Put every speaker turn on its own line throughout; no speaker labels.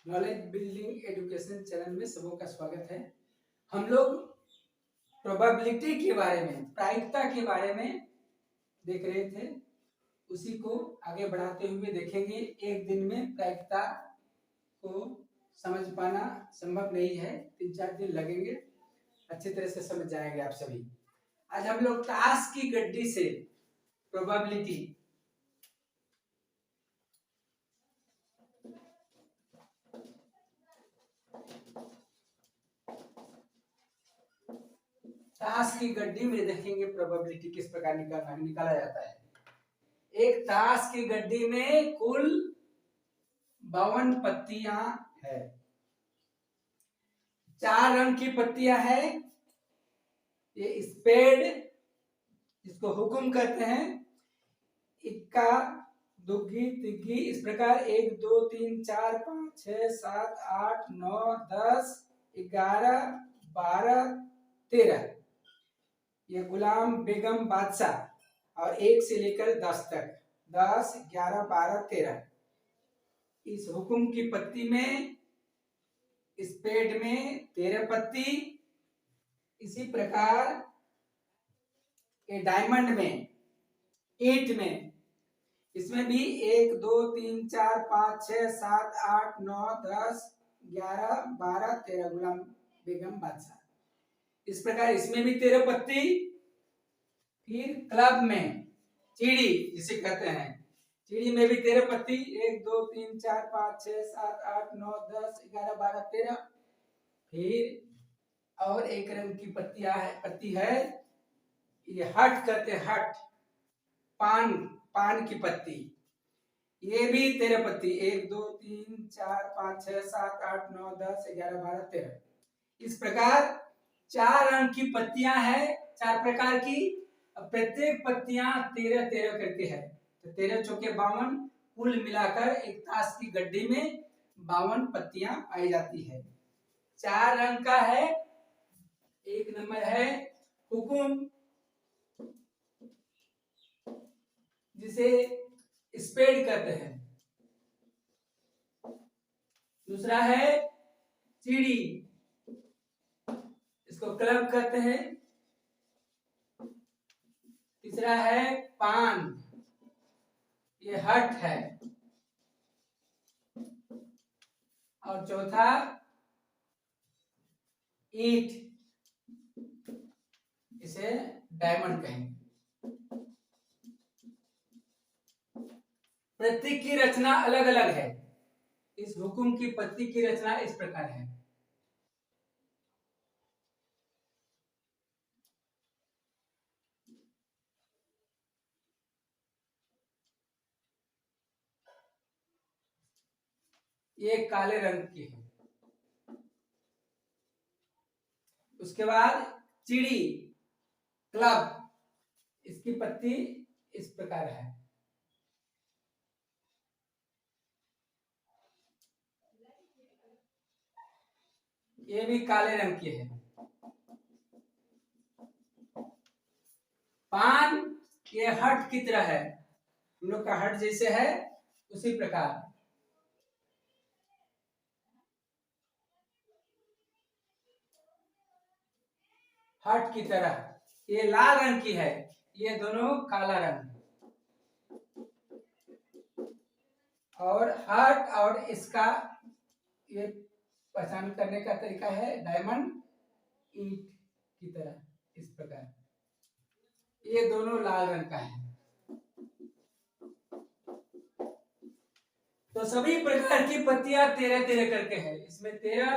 Knowledge building education channel में सबों का स्वागत है। हम लोग प्रोबेबिलिटी के बारे में, प्रायिकता के बारे में देख रहे थे। उसी को आगे बढ़ाते हुए देखेंगे। एक दिन में प्रायिकता को समझ पाना संभव नहीं है, 3-4 दिन लगेंगे, अच्छी तरह से समझ जाएंगे आप सभी। आज हम लोग ताश की गड्डी से प्रोबेबिलिटी ताश की गड्डी में देखेंगे प्रोबेबिलिटी किस प्रकार निकाला जाता है। एक ताश की गड्डी में कुल 52 पत्तियां है। 4 रंग की पत्तियां है। ये स्पेड, जिसको हुकुम कहते हैं, इक्का, दुग्गी, तिग्गी, इस प्रकार 1 2 3 4 5 6 7 8 9 10 11 12 13। ये गुलाम, बेगम, बादशाह और 1 से लेकर 10 तक, 10 11 12 13। इस हुकुम की पत्ती में, स्पेड में 13 पत्ती। इसी प्रकार ये डायमंड में, ईंट में, इसमें भी 1 2 3 4 5 6 7 8 9 10 11 12 13 गुलाम, बेगम, बादशाह। इस प्रकार इसमें भी 13 पत्ती। फिर क्लब में चिड़ी, जिसे कहते हैं, चिड़ी में भी 13 पत्ती, 1 2 3 4 5 6 7 8 9 10 11 12 13। फिर और एक रंग की पत्ती है, ये हट कहते हैं, हट, पान की पत्ती। ये भी 13 पत्ती, 1 2 3 4 5 6 7 8 9 10 11 12 13। इस प्रकार 4 रंग की पत्तियां हैं, 4 प्रकार की। प्रत्येक पत्तियां 13 13 करके है, तो 13 चौके 52, कुल मिलाकर एक ताश की गड्डी में 52 पत्तियां पाई जाती है। 4 रंग का है। एक नंबर है हुकुम, जिसे स्पेड कहते हैं। दूसरा है चिड़ी, इसको क्लब कहते हैं। तीसरा है पान, ये हट है। और चौथा ईंट, इसे डायमंड कहेंगे। प्रतीक की रचना अलग अलग है। इस हुकुम की पत्ती की रचना इस प्रकार है। ये काले रंग की है। उसके बाद चिड़ी, क्लब, इसकी पत्ती इस प्रकार है। ये भी काले रंग की है। पान, ये हट की तरह है, हम लोग का हट जैसे है उसी प्रकार। हट की तरह, ये लाल रंग की है, ये दोनों काला रंग। और हट और इसका ये पहचान करने का तरीका है डायमंड, ईंट की तरह, इस प्रकार। ये दोनों लाल रंग का है। तो सभी प्रकार की पत्तियां 13 13 करके है। इसमें 13,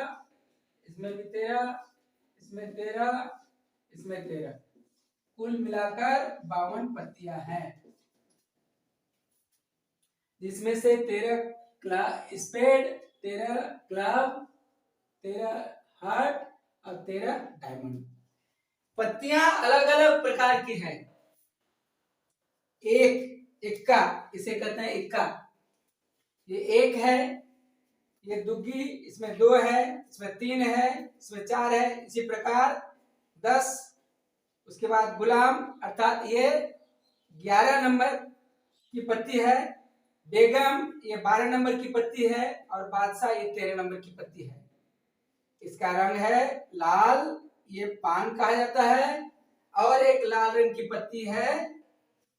इसमें भी 13, इसमें 13, इसमें 13, कुल मिलाकर 52 पत्तियां हैं, जिसमें से 13 स्पेड, 13 क्लब, 13 हार्ट और 13 डायमंड। पत्तियां अलग अलग प्रकार की हैं। इक्का, इसे कहते हैं इक्का, ये 1 है। ये दुग्गी, इसमें 2 है, इसमें 3 है, इसमें 4 है। इसी प्रकार 10। उसके बाद गुलाम, अर्थात ये 11 नंबर की पत्ती है, बेगम ये 12 नंबर की पत्ती है और बादशाह ये 13 नंबर की पत्ती है। इसका रंग है लाल, ये पान कहा जाता है। और एक लाल रंग की पत्ती है,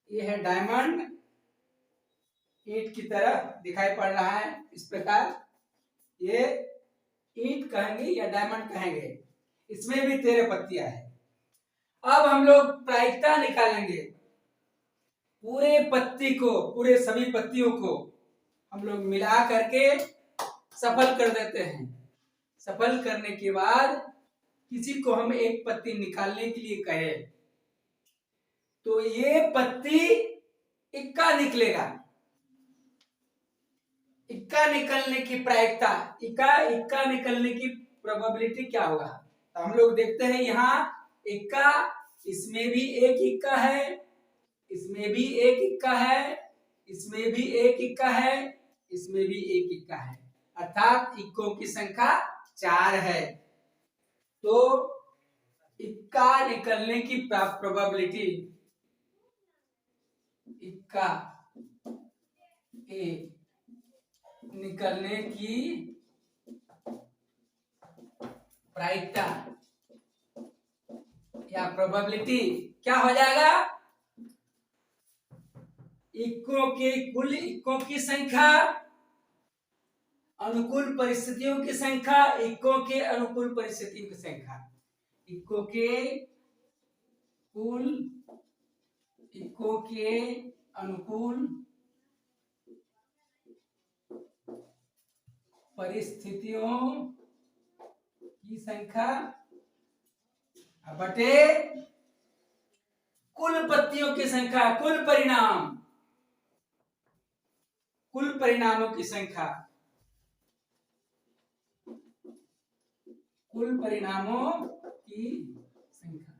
ये है डायमंड, ईंट की तरह दिखाई पड़ रहा है इस प्रकार। ये ईंट कहेंगे या डायमंड कहेंगे। इसमें भी 13 पत्तियां हैं। अब हम लोग प्रायिकता निकालेंगे। पूरे पत्ती को, पूरे सभी पत्तियों को हम लोग मिला करके सफल कर देते हैं। सफल करने के बाद किसी को हम एक पत्ती निकालने के लिए कहें तो ये पत्ती इक्का निकलेगा। इक्का निकलने की प्रायिकता, इक्का निकलने की प्रोबेबिलिटी क्या होगा? तो हम लोग देखते हैं यहाँ इक्का, इसमें भी एक इक्का है, इसमें भी एक इक्का है, इसमें भी एक इक्का है, इसमें भी एक इक्का है, अर्थात इक्कों की संख्या 4 है। तो इक्का निकलने की प्रोबेबिलिटी, इक्का निकलने की प्रायिकता या प्रोबेबिलिटी क्या हो जाएगा? इक्कों के कुल इक्कों की संख्या, अनुकूल परिस्थितियों की संख्या, इक्कों के अनुकूल परिस्थितियों की संख्या, इक्कों के कुल इक्कों के अनुकूल परिस्थितियों की संख्या बटे कुल पत्तियों की संख्या, कुल परिणामों की संख्या, कुल परिणामों की संख्या।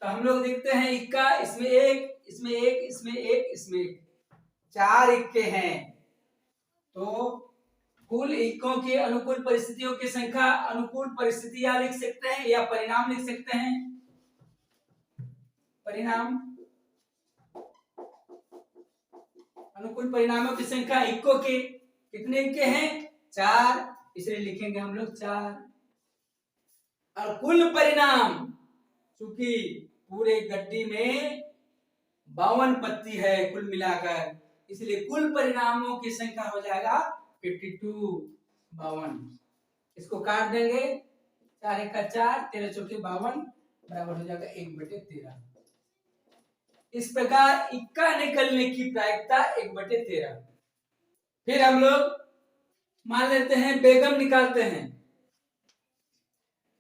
तो हम लोग देखते हैं इक्का, इसमें एक, इसमें एक, इसमें एक, इसमें एक, 4 इक्के हैं। तो कुल इक्कों के अनुकूल परिस्थितियों की संख्या, अनुकूल परिस्थितियां लिख सकते हैं या परिणाम लिख सकते हैं। परिणाम, अनुकूल परिणामों की संख्या इक्कों के कितने इक्के हैं? 4, इसलिए लिखेंगे हम लोग 4। और कुल परिणाम, चूंकि पूरे गड्डी में 52 पत्ती है कुल मिलाकर, इसलिए कुल परिणामों की संख्या हो जाएगा 52, 52। इसको काट देंगे, 4 एक 4, 13 चौके 52 बराबर हो जाएगा 1/13। इस प्रकार इक्का निकलने की प्रायिकता 1/13। फिर हम लोग मान लेते हैं बेगम निकालते हैं।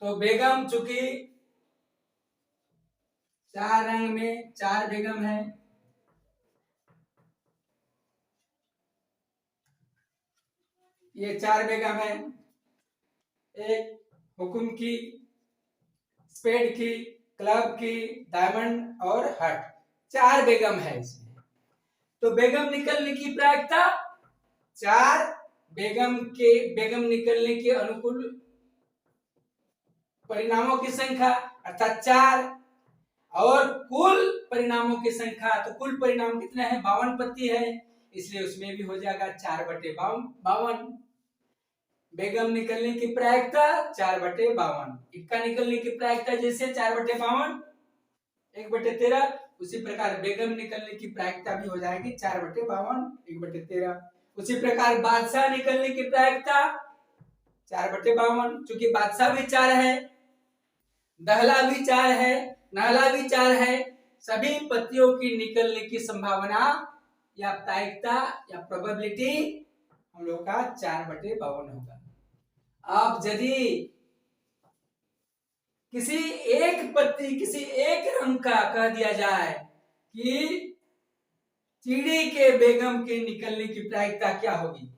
तो बेगम, चूंकि 4 रंग में 4 बेगम है, ये 4 बेगम है, एक हुकुम की, स्पेड की, क्लब की, डायमंड और हट, 4 बेगम है इसमें। तो बेगम निकलने की प्रायिकता 4, बेगम निकलने के अनुकूल परिणामों की संख्या अर्थात 4, और कुल परिणामों की संख्या, तो कुल परिणाम कितने हैं? 52 पत्ती है, इसलिए उसमें भी हो जाएगा 4/52। बेगम निकलने की प्रायिकता 4/52, इक्का निकलने की प्रायिकता जैसे 4/52 1/13, उसी प्रकार बेगम निकलने की प्रायिकता भी हो जाएगी 4/52 1/13। उसी प्रकार बादशाह निकलने की प्रायिकता 4/52, क्योंकि बादशाह भी 4 है, दहला भी 4 है, नाला भी 4 है। सभी पत्तियों की निकलने की संभावना या प्रायिकता या प्रोबेबिलिटी हम लोग का 4/52 होगा। अब यदि किसी एक पत्ती, किसी एक रंग का कह दिया जाए कि चिड़ी के बेगम के निकलने की प्रायिकता क्या होगी?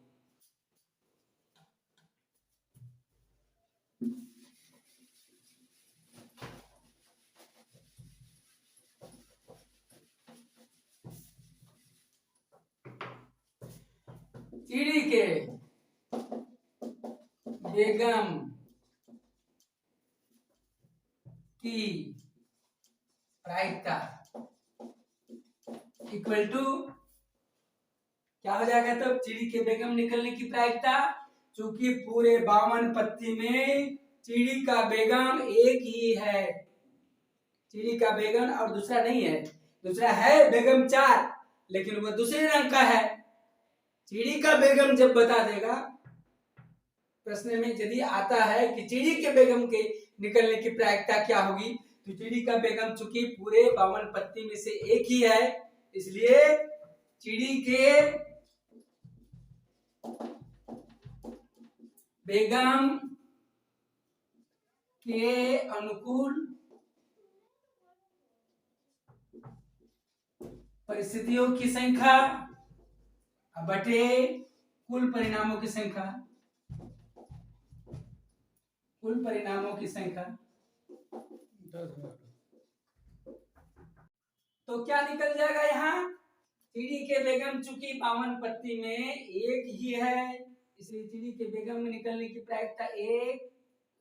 चिड़ी के बेगम की प्रायिकता इक्वल टू क्या हो जाएगा तब? चिड़ी के बेगम निकलने की प्रायिकता, चूंकि पूरे 52 पत्ती में चिड़ी का बेगम एक ही है, चिड़ी का बेगम और दूसरा नहीं है, दूसरा है बेगम 4, लेकिन वो दूसरे रंग का है। चिड़ी का बेगम जब बता देगा, प्रश्न में यदि आता है कि चिड़ी के बेगम के निकलने की प्रायिकता क्या होगी, तो चिड़ी का बेगम चूंकि पूरे 52 पत्ती में से एक ही है, इसलिए चिड़ी के बेगम के अनुकूल परिस्थितियों की संख्या बटे कुल परिणामों की संख्या, कुल परिणामों की संख्या। तो क्या निकल जाएगा यहाँ? चिड़ी के बेगम चूंकि 52 पत्ती में एक ही है, इसलिए चिड़ी के बेगम में निकलने की प्रायिकता एक,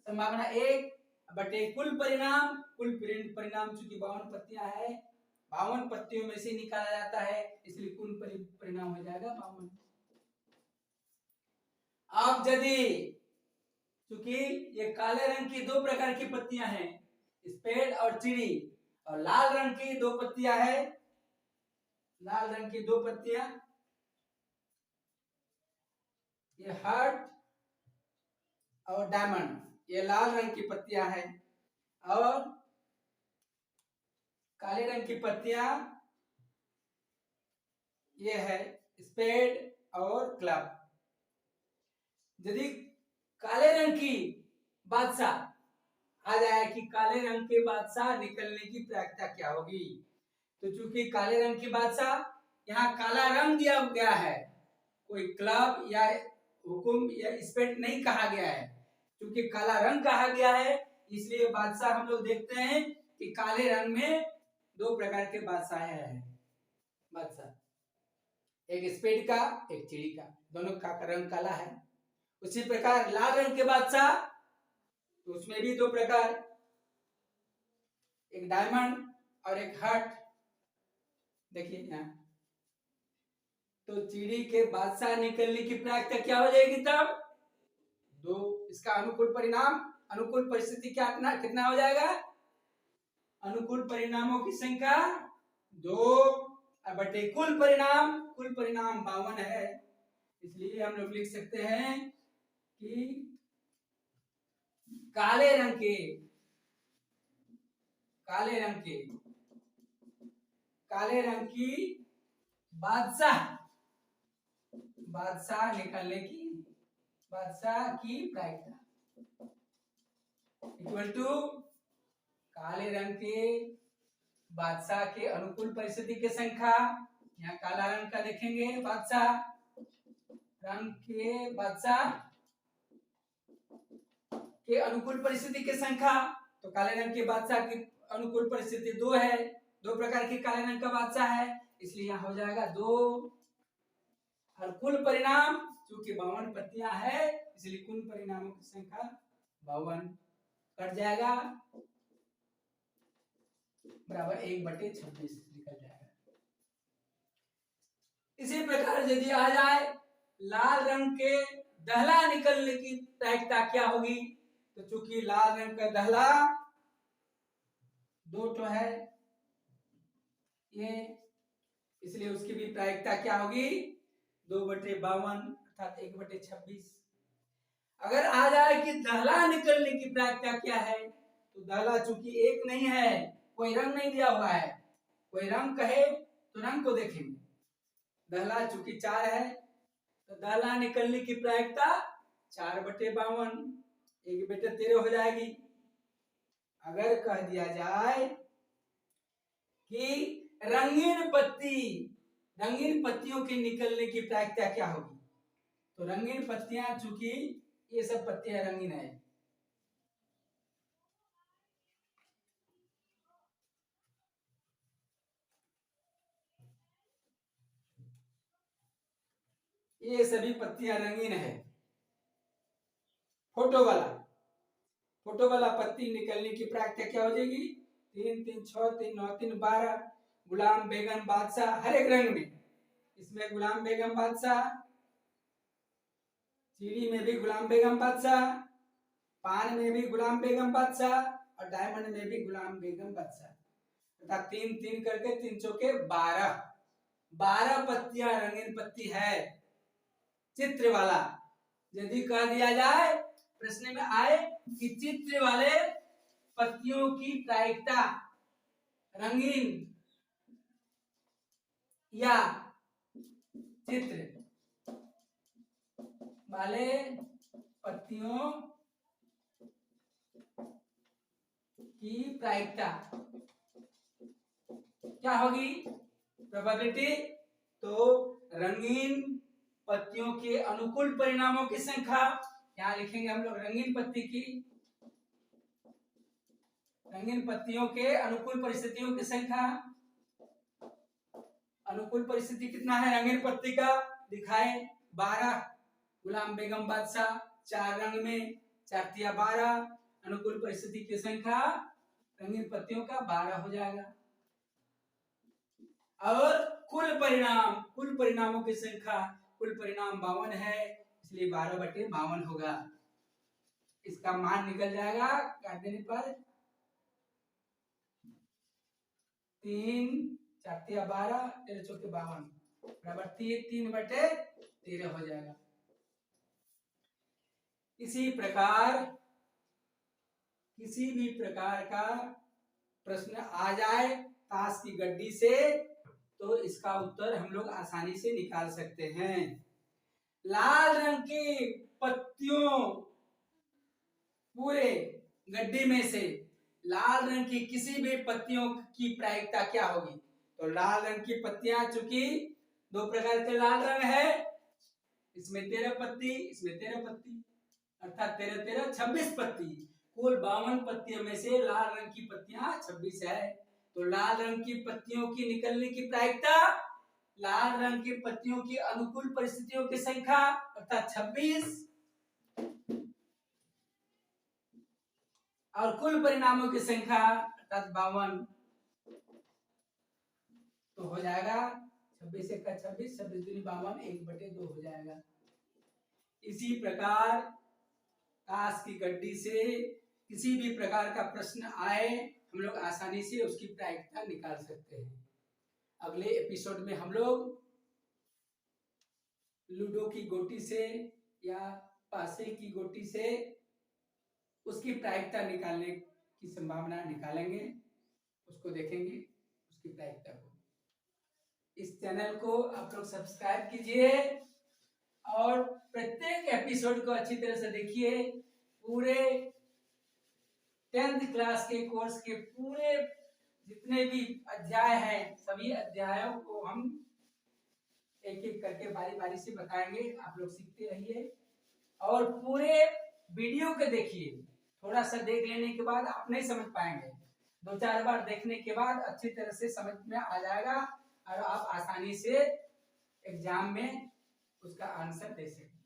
संभावना एक बटे कुल परिणाम, कुल परिणाम चूंकि 52 पत्तियां है, 52 पत्तियों में से निकाला जाता है, इसलिए कुल परिणाम हो जाएगा 52। अब यदि चूंकि ये काले रंग की दो प्रकार की पत्तियां हैं, स्पेड और चिड़ी, और लाल रंग की दो पत्तियां है, लाल रंग की दो पत्तियां, ये हार्ट और डायमंड, ये लाल रंग की पत्तियां हैं, और काले रंग की पत्तियां ये है स्पेड और क्लब। यदि काले रंग की बादशाह आ जाए कि काले रंग के बादशाह निकलने की प्रायिकता क्या होगी, तो चूंकि काले रंग की बादशाह, यहाँ काला रंग दिया गया है, कोई क्लब या हुकुम या स्पेड नहीं कहा गया है, क्योंकि काला रंग कहा गया है, इसलिए बादशाह हम लोग देखते हैं कि काले रंग में दो प्रकार के बादशाह है, बादशाह एक स्पेड का, एक चिड़ी का, दोनों का रंग काला है। उसी प्रकार लाल रंग के बादशाह, तो उसमें भी दो प्रकार, एक डायमंड और एक हार्ट। देखिए यहाँ, तो चिड़ी के बादशाह निकलने की प्रायिकता क्या हो जाएगी तब? दो। इसका अनुकूल परिणाम, अनुकूल परिस्थिति क्या कितना हो जाएगा? अनुकूल परिणामों की संख्या 2 बटे कुल परिणाम, कुल परिणाम 52 है, इसलिए हम लोग लिख सकते हैं कि काले रंग के, काले रंग के, काले रंग की बादशाह, बादशाह निकलने की, बादशाह की प्रायिकता इक्वल टू काले रंग के बादशाह के अनुकूल परिस्थिति की संख्या, यहाँ काला रंग का देखेंगे बादशाह, रंग के बादशाह के अनुकूल परिस्थिति की संख्या, तो काले रंग के बादशाह की अनुकूल परिस्थिति 2 है, दो प्रकार के काले रंग का बादशाह है, इसलिए यहाँ हो जाएगा 2, और कुल परिणाम चूंकि 52 पत्तियां है, इसलिए कुल परिणामों की संख्या 52 कट जाएगा, बराबर 1/26 निकल जाएगा। इसी प्रकार यदि आ जाए लाल रंग के दहला निकलने की प्रायिकता क्या होगी, तो चूंकि लाल रंग का दहला 2 तो है ये, इसलिए उसकी भी प्रायिकता क्या होगी? 2/52 अर्थात 1/26। अगर आ जाए कि दहला निकलने की प्रायिकता क्या है, तो दहला चूंकि एक नहीं है, कोई रंग नहीं दिया हुआ है, कोई रंग कहे तो रंग को देखेंगे, दहला चूंकि 4 है, तो दहला निकलने की प्रायिकता 4/52, 1/13 हो जाएगी। अगर कह दिया जाए कि रंगीन पत्ती, रंगीन पत्तियों के निकलने की प्रायिकता क्या होगी, तो रंगीन पत्तियां चूंकि ये सब पत्तियां रंगीन है, ये सभी पत्तियां रंगीन है, फोटो वाला, फोटो वाला पत्ती निकलने की प्रायिकता क्या हो जाएगी? 3 3 6 3 9 3 12, गुलाम, बेगन, बादशाह, हर एक रंग में इसमें गुलाम बेगम बादशाह, चीनी में भी गुलाम बेगम बादशाह, पान में भी गुलाम बेगम बादशाह और डायमंड में भी गुलाम बेगम बादशाह। अर्थात 3 3 करके 3 चौके 12, 12 पत्तियां रंगीन पत्ती है चित्र वाला। यदि कह दिया जाए प्रश्न में आए कि चित्र वाले पत्तियों की प्रायिकता रंगीन या चित्र वाले पत्तियों की प्रायिकता क्या होगी, प्रोबेबिलिटी। तो रंगीन पत्तियों के अनुकूल परिणामों की संख्या, यहाँ लिखेंगे हम लोग रंगीन पत्तियों के अनुकूल परिस्थितियों की संख्या। अनुकूल परिस्थिति कितना है रंगीन पत्ती का, दिखाए 12, गुलाम बेगम बादशाह 4 रंग में, 4 तिया 12, अनुकूल परिस्थिति की संख्या रंगीन पत्तियों का 12 हो जाएगा। और कुल परिणामों की संख्या, कुल परिणाम 52 है, इसलिए 12/52 होगा। इसका मान निकल जाएगा काट देने पर 3 4 तिया 12, 13 चौके 52 बराबर 3/13 हो जाएगा। इसी प्रकार किसी भी प्रकार का प्रश्न आ जाए ताश की गड्डी से तो इसका उत्तर हम लोग आसानी से निकाल सकते हैं। लाल रंग की पत्तियों, पूरे गड्डी में से लाल रंग की किसी भी पत्तियों की प्रायिकता क्या होगी। तो लाल रंग की पत्तियां, चूंकि 2 प्रकार के लाल रंग है, इसमें 13 पत्ती, इसमें 13 पत्ती, अर्थात 13 13 26 पत्ती। कुल 52 पत्तियों में से लाल रंग की पत्तियां 26 है। तो लाल रंग की पत्तियों की निकलने की प्रायिकता, लाल रंग की पत्तियों की अनुकूल परिस्थितियों की संख्या अर्थात 26 और कुल परिणामों की संख्या अर्थात 52, तो हो जाएगा 26 1 का 26, 26 दूनी 52, 1/2 हो जाएगा। इसी प्रकार ताश की गड्डी से किसी भी प्रकार का प्रश्न आए हम लोग आसानी से उसकी प्रायिकता निकाल सकते हैं। अगले एपिसोड में हम लोग लूडो की गोटी से या पासे की गोटी से उसकी प्रायिकता निकालने की संभावना निकालेंगे, उसको देखेंगे उसकी प्रायिकता को। इस चैनल को आप लोग सब्सक्राइब कीजिए और प्रत्येक एपिसोड को अच्छी तरह से देखिए। पूरे 10th क्लास के कोर्स के पूरे जितने भी अध्याय हैं सभी अध्यायों को हम एक एक करके बारी बारी से बताएंगे, आप लोग सीखते रहिए और पूरे वीडियो को देखिए। थोड़ा सा देख लेने के बाद आप नहीं समझ पाएंगे, 2-4 बार देखने के बाद अच्छी तरह से समझ में आ जाएगा और आप आसानी से एग्जाम में उसका आंसर दे सकते हैं।